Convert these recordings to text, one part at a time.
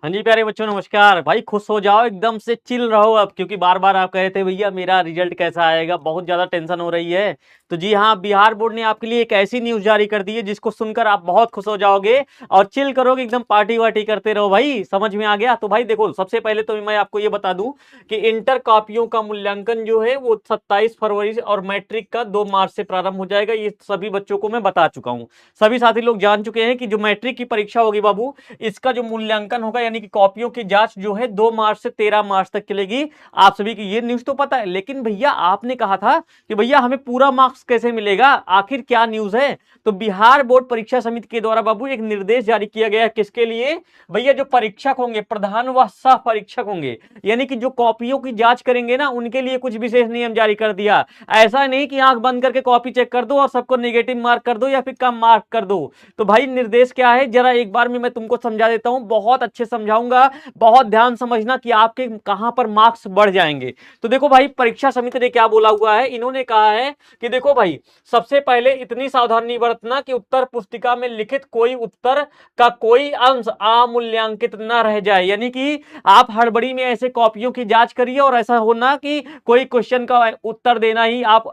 हाँ जी प्यारे बच्चों, नमस्कार। भाई खुश हो जाओ, एकदम से चिल रहो अब, क्योंकि बार बार आप कहे थे भैया मेरा रिजल्ट कैसा आएगा, बहुत ज़्यादा टेंशन हो रही है। तो जी हाँ, बिहार बोर्ड ने आपके लिए एक ऐसी न्यूज़ जारी कर दी है जिसको सुनकर आप बहुत खुश हो जाओगे और चिल करोगे, एकदम पार्टी वार्टी करते रहो। भाई समझ में आ गया? तो भाई देखो, सबसे पहले तो मैं आपको ये बता दूं कि इंटर कॉपियों का मूल्यांकन जो है वो 27 फरवरी से और मैट्रिक का 2 मार्च से प्रारंभ हो जाएगा। ये सभी बच्चों को मैं बता चुका हूँ। सभी साथी लोग जान चुके हैं कि जो मैट्रिक की परीक्षा होगी बाबू, इसका जो मूल्यांकन होगा यानी कि कॉपियों की जांच जो है 2 मार्च से 13 मार्च तक चलेगी। आप सभी की ये न्यूज तो पता है, लेकिन भैया आपने कहा था कि भैया हमें पूरा मार्क्स कैसे मिलेगा, आखिर क्या न्यूज है? तो बिहार बोर्ड परीक्षा समिति के द्वारा बाबू एक निर्देश जारी किया गया है। किसके लिए? भैया जो परीक्षक होंगे, प्रधान व सह परीक्षक होंगे, यानी कि जो कॉपियों की जांच करेंगे ना, उनके लिए कुछ विशेष नियम जारी कर दिया। ऐसा नहीं कि आंख बंद करके कॉपी चेक कर दो और सबको नेगेटिव मार्क कर दो या फिर कम मार्क कर दो। तो भाई निर्देश क्या है, जरा एक बार में मैं तुमको समझा देता हूं, बहुत अच्छे समझाऊंगा, बहुत ध्यान समझना कि आपके कहां पर मार्क्स बढ़ जाएंगे। तो देखो भाई, परीक्षा समिति ने क्या बोला हुआ है, इन्होंने कहा है कि देखो भाई, सबसे पहले इतनी सावधानी बरतना कि उत्तर पुस्तिका में लिखित कोई उत्तर का कोई अंश अमूल्यांकित न रह जाए। यानी कि आप हड़बड़ी में ऐसे कॉपियों की जांच करिए और ऐसा होना कि कोई क्वेश्चन का उत्तर देना ही आप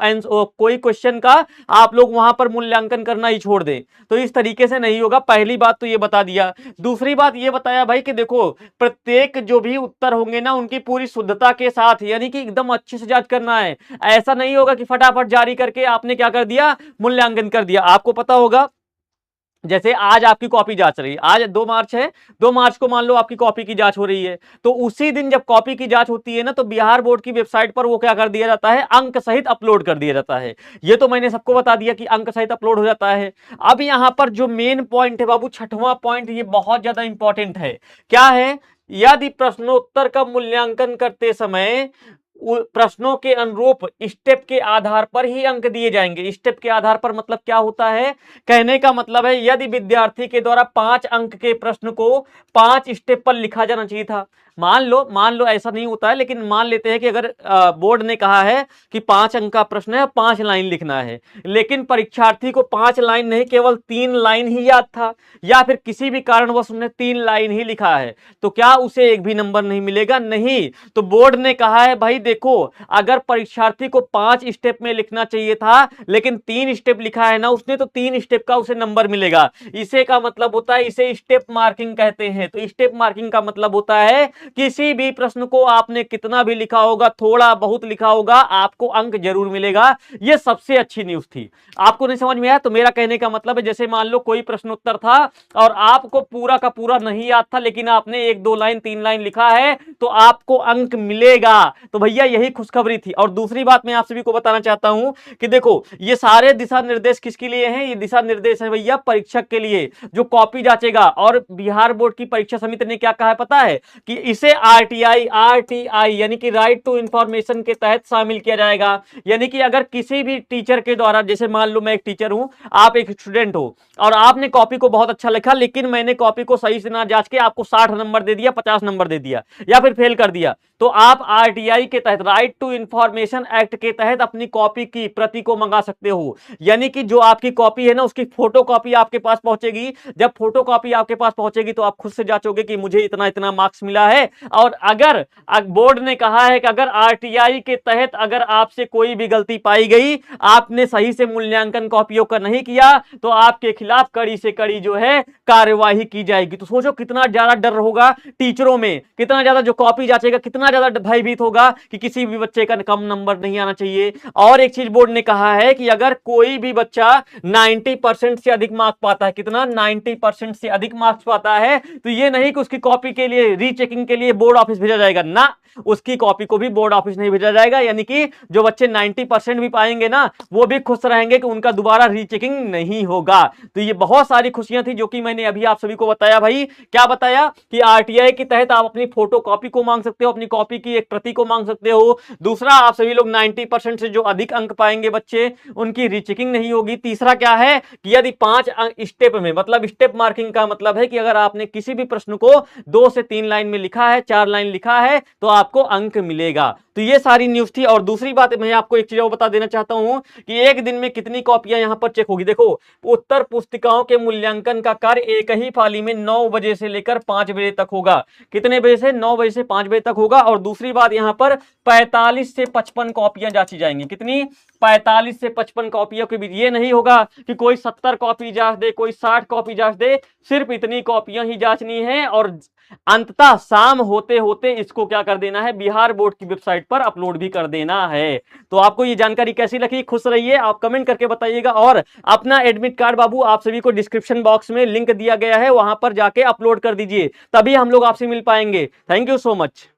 कोई क्वेश्चन का आप लोग वहां पर मूल्यांकन करना ही छोड़ दें। तो इस तरीके से नहीं होगा। पहली बात तो ये बता दिया। दूसरी बात ये बताया भाई कि देखो, प्रत्येक जो भी उत्तर होंगे ना, उनकी पूरी शुद्धता के साथ, यानी कि एकदम अच्छे से जांच करना है। ऐसा नहीं होगा कि फटाफट जारी करके आपने क्या कर दिया, मूल्यांकन कर दिया। आपको पता होगा, जैसे आज आपकी कॉपी जांच रही है, आज 2 मार्च है, 2 मार्च को मान लो आपकी कॉपी की जांच हो रही है, तो उसी दिन जब कॉपी की जांच होती है ना, तो बिहार बोर्ड की वेबसाइट पर वो क्या कर दिया जाता है, अंक सहित अपलोड कर दिया जाता है। ये तो मैंने सबको बता दिया कि अंक सहित अपलोड हो जाता है। अब यहां पर जो मेन पॉइंट है बाबू, छठवां पॉइंट, ये बहुत ज्यादा इंपॉर्टेंट है। क्या है? यदि प्रश्नोत्तर का मूल्यांकन करते समय प्रश्नों के अनुरूप स्टेप के आधार पर ही अंक दिए जाएंगे। स्टेप के आधार पर मतलब क्या होता है? कहने का मतलब है, यदि विद्यार्थी के द्वारा 5 अंक के प्रश्न को 5 स्टेप पर लिखा जाना चाहिए था। मान लो ऐसा नहीं होता है, लेकिन मान लेते हैं कि अगर बोर्ड ने कहा है कि 5 अंक का प्रश्न है, 5 लाइन लिखना है, लेकिन परीक्षार्थी को 5 लाइन नहीं, केवल 3 लाइन ही याद था, या फिर किसी भी कारणवश उसने 3 लाइन ही लिखा है, तो क्या उसे एक भी नंबर नहीं मिलेगा? नहीं। तो बोर्ड ने कहा है भाई देखो, अगर परीक्षार्थी को 5 स्टेप में लिखना चाहिए था, लेकिन 3 स्टेप लिखा है ना उसने, तो 3 स्टेप का उसे नंबर मिलेगा। इसे का मतलब होता है, इसे स्टेप मार्किंग कहते हैं। तो स्टेप मार्किंग का मतलब होता है, किसी भी प्रश्न को आपने कितना भी लिखा होगा, थोड़ा बहुत लिखा होगा, आपको अंक जरूर मिलेगा। यह सबसे अच्छी न्यूज थी। आपको नहीं समझ में आया? तो मेरा कहने का मतलब है, जैसे मान लो कोई प्रश्नोत्तर था और आपको पूरा का पूरा नहीं याद था, लेकिन आपने 1 2 लाइन 3 लाइन लिखा है, तो आपको अंक मिलेगा। तो भैया यही खुशखबरी थी। और दूसरी बात मैं आप सभी को बताना चाहता हूं कि देखो, ये सारे दिशा निर्देश किसके लिए हैं? ये दिशा निर्देश है भैया परीक्षक के लिए, जो कॉपी जांचेगा। और बिहार बोर्ड की परीक्षा समिति ने क्या कहा है पता है? कि इसे आरटीआई यानी कि राइट टू इंफॉर्मेशन के तहत शामिल किया जाएगा। यानी कि अगर किसी भी टीचर के द्वारा, जैसे मान लो मैं एक टीचर हूं, आप एक स्टूडेंट हो, और आपने कॉपी को बहुत अच्छा लिखा, लेकिन मैंने कॉपी को सही से ना जांच के आपको 60 नंबर दे दिया, 50 नंबर दे दिया, या फिर फेल कर दिया, तो आप आरटीआई के तहत, राइट टू इंफॉर्मेशन एक्ट के तहत, अपनी कॉपी की प्रति को मंगा सकते हो। यानी कि जो आपकी कॉपी है ना, उसकी फोटो कॉपी आपके पास पहुंचेगी। जब फोटो कॉपी आपके पास पहुंचेगी तो आप खुद से जांचोगे कि मुझे इतना इतना मार्क्स मिला है। और अगर बोर्ड ने कहा है कि अगर आरटीआई के तहत अगर आपसे कोई भी गलती पाई गई, आपने सही से मूल्यांकन कॉपियों का नहीं किया, तो आपके खिलाफ कड़ी से कड़ी जो है कार्यवाही की जाएगी। तो सोचो कितना ज्यादा डर होगा टीचरों में, कितना ज्यादा जो कॉपी जांचेगा कितना ज्यादा भयभीत होगा कि किसी भी बच्चे का कम नंबर नहीं आना चाहिए। और एक चीज बोर्ड ने कहा है कि अगर कोई भी बच्चा 90% से अधिक मार्क्स पाता है, कितना 90% से अधिक मार्क्स पाता है, तो ये नहीं कि उसकी कॉपी के लिए रीचेकिंग के लिए बोर्ड ऑफिस भेजा जाएगा ना, उसकी कॉपी को भी बोर्ड ऑफिस नहीं भेजा जाएगा। यानी कि जो बच्चे 90% भी पाएंगे ना, वो भी खुश रहेंगे कि उनका दोबारा रीचेकिंग नहीं होगा। तो ये बहुत सारी खुशियां थी जो कि मैंने अभी आप सभी को बताया। भाई क्या बताया कि आरटीआई के तहत आप अपनी फोटो कॉपी को मांग सकते हो, अपनी कॉपी की एक प्रति को मांग सकते हो। सकते हो। दूसरा, आप सभी लोग 90% से जो अधिक अंक पाएंगे बच्चे, उनकी रीचेकिंग नहीं होगी। तीसरा क्या है कि यदि 5 स्टेप में, मतलब स्टेप मार्किंग का मतलब है कि अगर आपने किसी भी प्रश्न को 2 से 3 लाइन में लिखा है, 4 लाइन लिखा है, तो आपको अंक मिलेगा। तो ये सारी न्यूज थी। और दूसरी बात मैं आपको एक चीज और बता देना चाहता हूं कि एक दिन में कितनी कॉपियां यहां पर चेक होगी। देखो, उत्तर पुस्तिकाओं के मूल्यांकन का कार्य एक ही पाली में 9 बजे से लेकर 5 बजे तक होगा। कितने बजे से? 9 बजे से 5 बजे तक होगा। और दूसरी बात, यहां पर 45 से 55 कॉपियां जांची जाएंगी। कितनी? 45 से 55 कॉपियों के बीच। ये नहीं होगा कि कोई 70 कॉपी जांच दे, कोई 60 कॉपी जांच दे, सिर्फ इतनी कॉपियां ही जांचनी है और अंततः शाम होते होते इसको क्या कर देना है, बिहार बोर्ड की वेबसाइट पर अपलोड भी कर देना है। तो आपको ये जानकारी कैसी लगी? खुश रहिए, आप कमेंट करके बताइएगा। और अपना एडमिट कार्ड बाबू आप सभी को डिस्क्रिप्शन बॉक्स में लिंक दिया गया है, वहां पर जाके अपलोड कर दीजिए, तभी हम लोग आपसे मिल पाएंगे। Thank you so much.